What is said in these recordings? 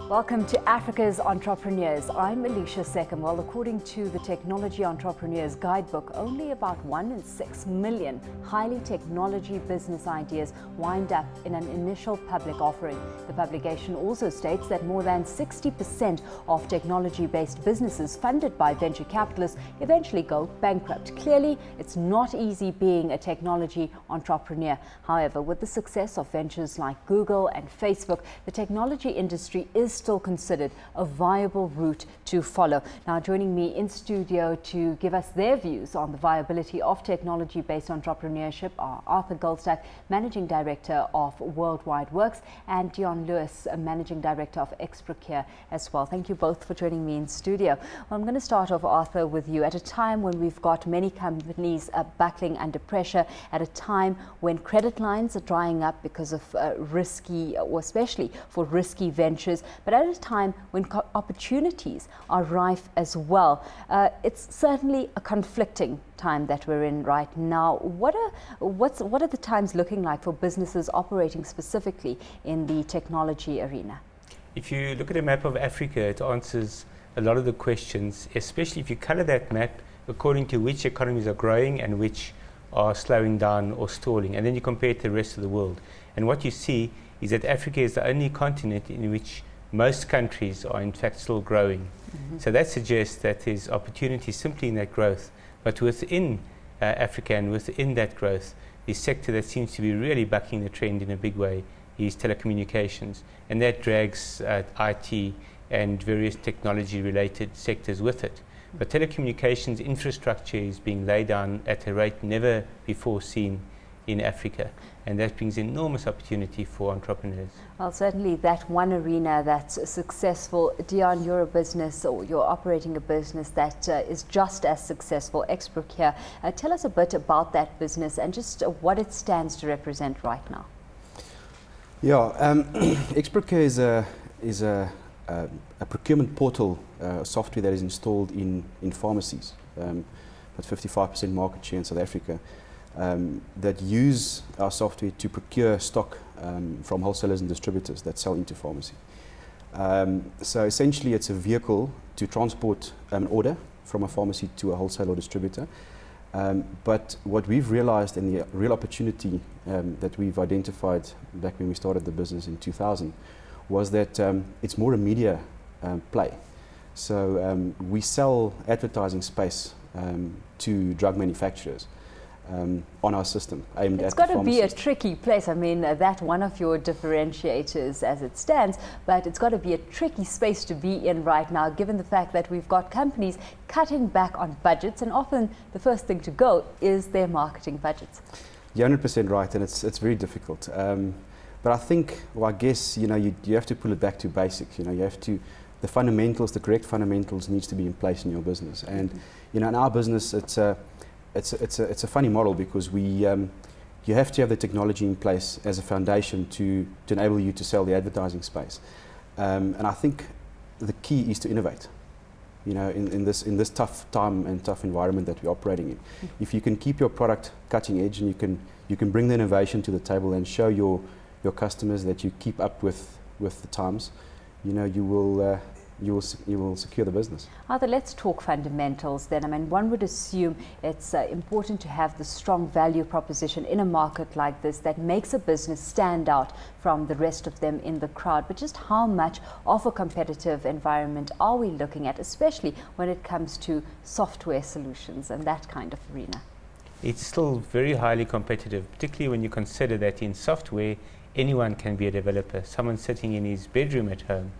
Welcome to Africa's Entrepreneurs. I'm Alicia Seckham. Well, according to the Technology Entrepreneurs Guidebook, only about 1 in 6 million highly technology business ideas wind up in an initial public offering. The publication also states that more than 60% of technology-based businesses funded by venture capitalists eventually go bankrupt. Clearly, it's not easy being a technology entrepreneur. However, with the success of ventures like Google and Facebook, the technology industry is still considered a viable route to follow. Now, joining me in studio to give us their views on the viability of technology-based entrepreneurship are Arthur Goldstack, Managing Director of Worldwide Works, and Deon Lewis, Managing Director of Procure as well. Thank you both for joining me in studio. Well, I'm going to start off, Arthur, with you. At a time when we've got many companies buckling under pressure, at a time when credit lines are drying up because of risky, or especially for risky ventures, but at a time when opportunities are rife as well. It's certainly a conflicting time that we're in right now. What are the times looking like for businesses operating specifically in the technology arena? If you look at a map of Africa, it answers a lot of the questions, especially if you color that map according to which economies are growing and which are slowing down or stalling, and then you compare it to the rest of the world. And what you see is that Africa is the only continent in which most countries are in fact still growing. So that suggests that there's opportunity simply in that growth. But within Africa and within that growth, the sector that seems to be really bucking the trend in a big way is telecommunications. And that drags IT and various technology-related sectors with it. But telecommunications infrastructure is being laid down at a rate never before seen in Africa, and that brings enormous opportunity for entrepreneurs. Well, certainly that one arena that's successful. Deon, you're a business, or you're operating a business that is just as successful, Procure. Tell us a bit about that business and just what it stands to represent right now. Yeah, Procure is a procurement portal software that is installed in pharmacies, with 55% market share in South Africa. That use our software to procure stock from wholesalers and distributors that sell into pharmacy. So essentially it's a vehicle to transport an order from a pharmacy to a wholesaler or distributor. But what we've realized, and the real opportunity that we've identified back when we started the business in 2000, was that it's more a media play. So we sell advertising space to drug manufacturers on our system. It's got to be a tricky place. I mean, that's one of your differentiators as it stands, but it's got to be a tricky space to be in right now, given the fact that we've got companies cutting back on budgets, and often the first thing to go is their marketing budgets. You're 100% right, and it's very difficult. But I think, well, I guess, you have to pull it back to basics. You have to, the fundamentals, the correct fundamentals needs to be in place in your business. And, in our business, it's a funny model, because you have to have the technology in place as a foundation to enable you to sell the advertising space. And I think the key is to innovate, in this tough time and tough environment that we're operating in. If you can keep your product cutting edge, and you can bring the innovation to the table and show your customers that you keep up with the times, you will secure the business. Arthur, let's talk fundamentals then. I mean, one would assume it's important to have the strong value proposition in a market like this that makes a business stand out from the rest of them in the crowd. But just how much of a competitive environment are we looking at, especially when it comes to software solutions and that kind of arena? It's still very highly competitive, particularly when you consider that in software, anyone can be a developer. Someone sitting in his bedroom at home,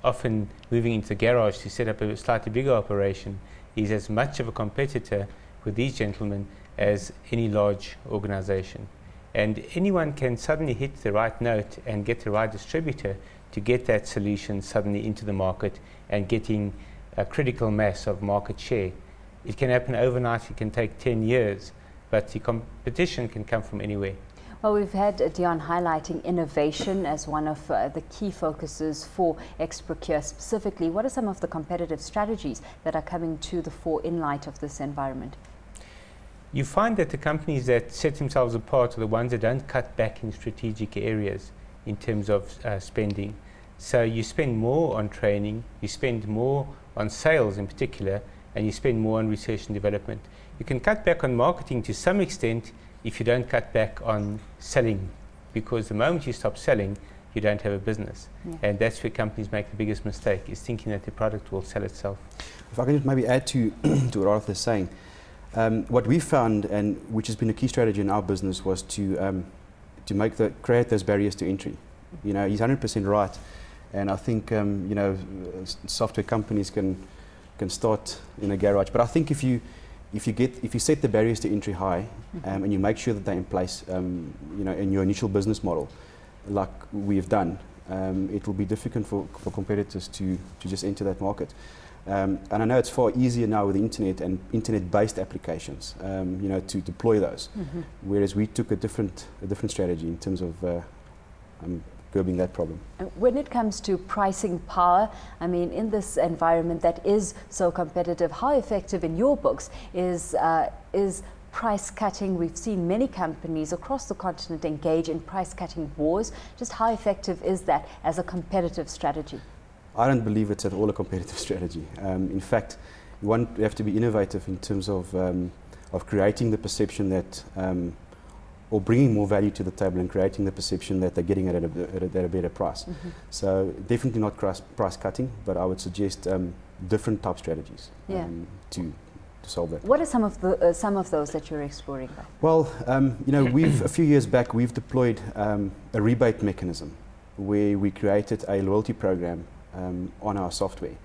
often moving into the garage to set up a slightly bigger operation, is as much of a competitor with these gentlemen as any large organization. And anyone can suddenly hit the right note and get the right distributor to get that solution suddenly into the market and getting a critical mass of market share. It can happen overnight, it can take 10 years, but the competition can come from anywhere. Well, we've had Deon highlighting innovation as one of the key focuses for Procure specifically. What are some of the competitive strategies that are coming to the fore in light of this environment? You find that the companies that set themselves apart are the ones that don't cut back in strategic areas in terms of spending. So you spend more on training, you spend more on sales in particular, and you spend more on research and development. You can cut back on marketing to some extent if you don't cut back on selling, because the moment you stop selling, you don't have a business. Yeah. And that's where companies make the biggest mistake, is thinking that the product will sell itself. If I can just maybe add to, to what Arthur's saying, what we found, and which has been a key strategy in our business, was to create those barriers to entry. You know, he's 100% right, and I think you know, software companies can start in a garage. But I think if you set the barriers to entry high, and you make sure that they're in place, you know, in your initial business model, like we've done, it will be difficult for competitors to just enter that market. And I know it's far easier now with the internet and internet-based applications, you know, to deploy those. Whereas we took a different strategy in terms of curbing that problem. When it comes to pricing power, I mean, in this environment that is so competitive, how effective in your books is price cutting? We've seen many companies across the continent engage in price cutting wars. Just how effective is that as a competitive strategy? I don't believe it's at all a competitive strategy. In fact, you have to be innovative in terms of creating the perception that, or bringing more value to the table and creating the perception that they're getting it at a better price. So definitely not price cutting, but I would suggest different type strategies to solve that. What are some of those that you're exploring? Well, you know, a few years back we've deployed a rebate mechanism where we created a loyalty program on our software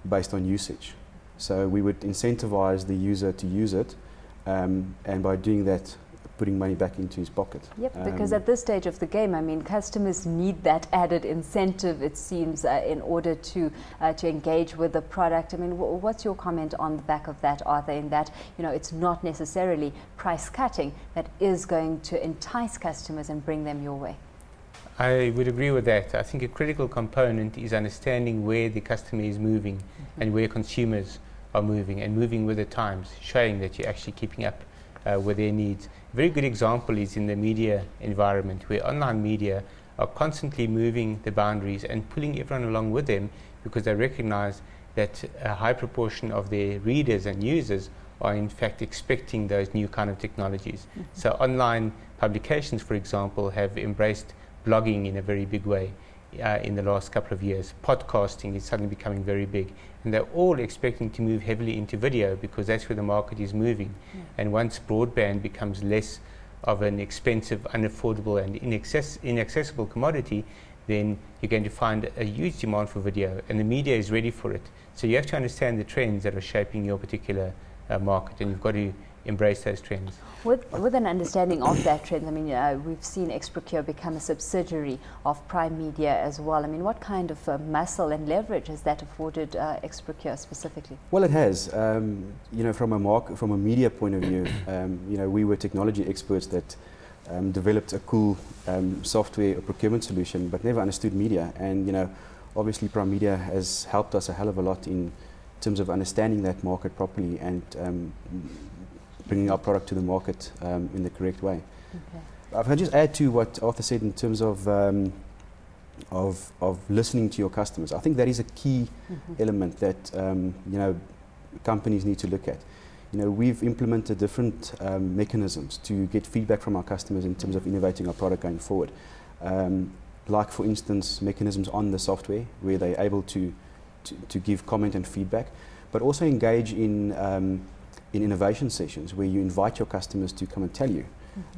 based on usage. So we would incentivize the user to use it, and by doing that, putting money back into his pocket. Yep, because at this stage of the game, I mean, customers need that added incentive, it seems, in order to engage with the product. I mean, what's your comment on the back of that, Arthur, in that, you know, it's not necessarily price cutting that is going to entice customers and bring them your way? I would agree with that. I think a critical component is understanding where the customer is moving and where consumers are moving, and moving with the times, showing that you're actually keeping up with their needs. A very good example is in the media environment, where online media are constantly moving the boundaries and pulling everyone along with them, because they recognize that a high proportion of their readers and users are in fact expecting those new kind of technologies. So online publications, for example, have embraced blogging in a very big way in the last couple of years. Podcasting is suddenly becoming very big, and they're all expecting to move heavily into video because that's where the market is moving. And once broadband becomes less of an expensive, unaffordable and inaccessible commodity, then you're going to find a huge demand for video, and the media is ready for it. So you have to understand the trends that are shaping your particular market, and you've got to embrace those trends. With an understanding of that trend, I mean, we've seen Procure become a subsidiary of Prime Media as well. I mean, what kind of muscle and leverage has that afforded Procure specifically? Well, it has. You know, from a media point of view, you know, we were technology experts that developed a cool software or procurement solution, but never understood media. And you know, obviously, Prime Media has helped us a hell of a lot in terms of understanding that market properly and bringing our product to the market in the correct way. Okay. If I just add to what Arthur said in terms of listening to your customers, I think that is a key element that you know, companies need to look at. You know, we've implemented different mechanisms to get feedback from our customers in terms of innovating our product going forward. Like, for instance, mechanisms on the software where they're able to give comment and feedback, but also engage in innovation sessions where you invite your customers to come and tell you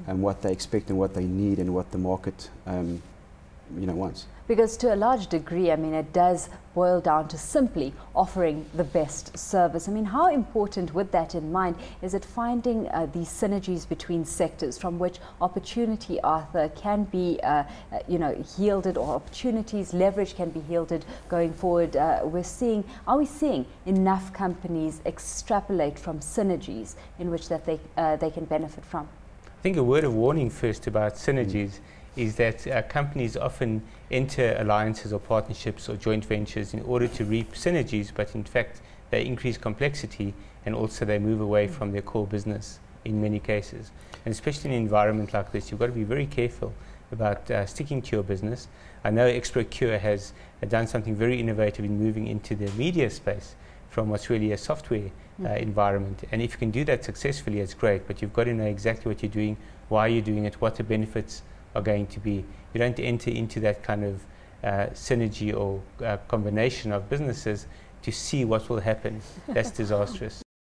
what they expect and what they need and what the market you know, wants. Because to a large degree, I mean, it does boil down to simply offering the best service. I mean, how important, with that in mind, is it finding these synergies between sectors from which opportunity, Arthur, can be you know, yielded, or opportunities, leverage can be yielded going forward? Are we seeing enough companies extrapolate from synergies in which that they can benefit from? I think a word of warning first about synergies is that companies often enter alliances or partnerships or joint ventures in order to reap synergies, but in fact they increase complexity, and also they move away from their core business in many cases. And especially in an environment like this, you've got to be very careful about sticking to your business. I know procure has done something very innovative in moving into the media space from what's really a software environment. And if you can do that successfully, it's great, but you've got to know exactly what you're doing, why you're doing it, what the benefits are going to be. You don't enter into that kind of synergy or combination of businesses to see what will happen. That's disastrous.